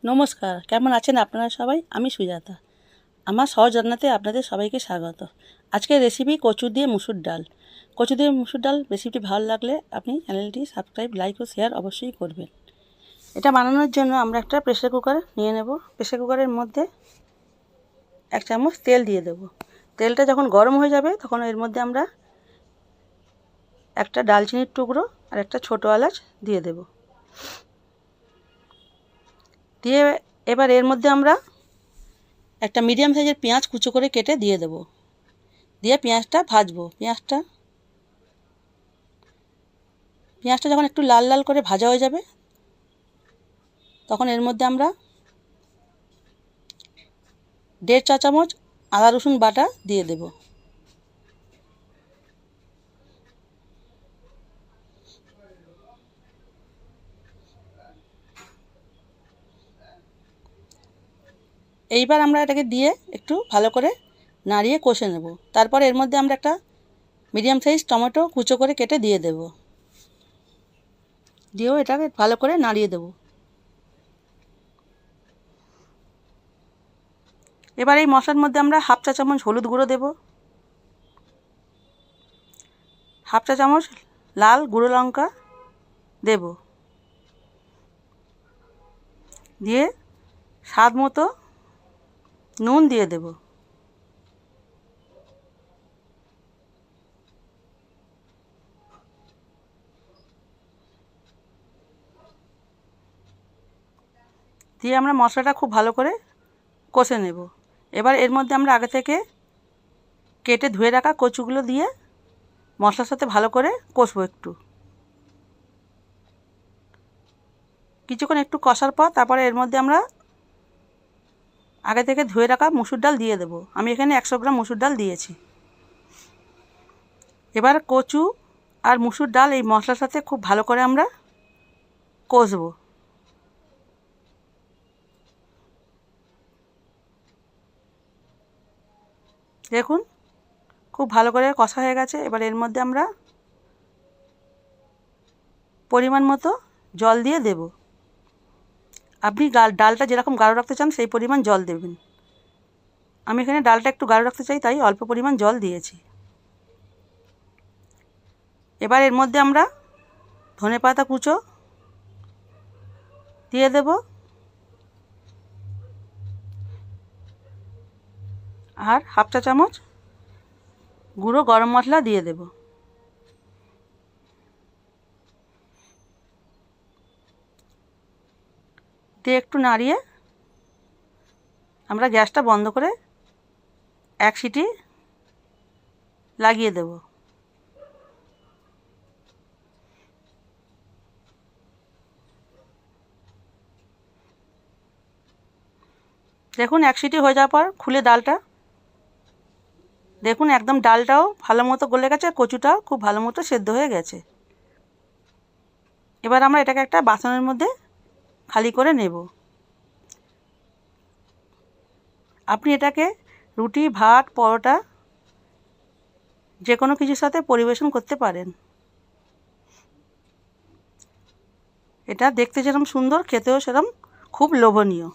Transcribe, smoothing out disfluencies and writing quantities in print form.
নমস্কার, কেমন আছেন আপনারা সবাই? আমি সুজাতা। আমার সহজ রান্নাতে আপনাদের সবাইকে স্বাগত। আজকের রেসিপি কচু দিয়ে মুসুর ডাল। কচু দিয়ে মুসুর ডাল রেসিপিটি ভালো লাগলে আপনি চ্যানেলটি সাবস্ক্রাইব, লাইক ও শেয়ার অবশ্যই করবেন। এটা বানানোর জন্য আমরা একটা প্রেসার কুকার নিয়ে নেব। প্রেসার কুকারের মধ্যে 1 চামচ তেল দিয়ে দেব। তেলটা যখন গরম হয়ে যাবে তখন এর মধ্যে আমরা একটা ডালচিনির টুকরো আর একটা ছোটো এলাচ দিয়ে দেব। দিয়ে এবার এর মধ্যে আমরা একটা মিডিয়াম সাইজের পেঁয়াজ কুচো করে কেটে দিয়ে দেব। দিয়ে পেঁয়াজটা ভাজবো। পেঁয়াজটা যখন একটু লাল লাল করে ভাজা হয়ে যাবে তখন এর মধ্যে আমরা 1.5 চা চামচ আদা রসুন বাটা দিয়ে দেব। এইবার আমরা এটাকে দিয়ে একটু ভালো করে নাড়িয়ে কষে নেব। তারপর এর মধ্যে আমরা একটা মিডিয়াম সাইজ টমেটো কুচো করে কেটে দিয়ে দেব। দিয়েও এটাকে ভালো করে নাড়িয়ে দেব। এবার এই মশলার মধ্যে আমরা 1/2 চা চামচ হলুদ গুঁড়ো দেব, 1/2 চা চামচ লাল গুঁড়ো লঙ্কা দেব, দিয়ে স্বাদ মতো নুন দিয়ে দেব। দিয়ে আমরা মশলাটা খুব ভালো করে কষে নেব। এবার এর মধ্যে আমরা আগে থেকে কেটে ধুয়ে রাখা কচুগুলো দিয়ে মশলার সাথে ভালো করে কষবো। কিছুক্ষণ একটু কষার পর তারপরে এর মধ্যে আমরা আগে থেকে ধুয়ে রাখা মুসুর ডাল দিয়ে দেব। আমি এখানে 100 গ্রাম মুসুর ডাল দিয়েছি। এবার কচু আর মুসুর ডাল এই মশলার সাথে খুব ভালো করে আমরা কষবো। দেখুন খুব ভালো করে কষা হয়ে গেছে। এবার এর মধ্যে আমরা পরিমাণ মতো জল দিয়ে দেব। আপনি ডালটা যেরকম গাঢ় রাখতে চান সেই পরিমাণ জল দেবেন। আমি এখানে ডালটা একটু গাঢ় রাখতে চাই, তাই অল্প পরিমাণ জল দিয়েছি। এবার এর মধ্যে আমরা ধনেপাতা কুচো দিয়ে দেব আর 1/2 চা চামচ গুঁড়ো গরম মশলা দিয়ে দেব। দিয়ে একটু নাড়িয়ে আমরা গ্যাসটা বন্ধ করে 1 সিটি লাগিয়ে দেব। দেখুন 1 সিটি হয়ে যাওয়ার পর খুলে ডালটা দেখুন একদম ডালটাও ভালো মতো গলে গেছে, কচুটাও খুব ভালো মতো সেদ্ধ হয়ে গেছে। এবার আমরা এটাকে একটা বাসনের মধ্যে খালি করে নেব। আপনি এটাকে রুটি, ভাত, পরোটা যে কোনো কিছুর সাথে পরিবেশন করতে পারেন। এটা দেখতে যেরকম সুন্দর, খেতেও সেরকম খুব লোভনীয়।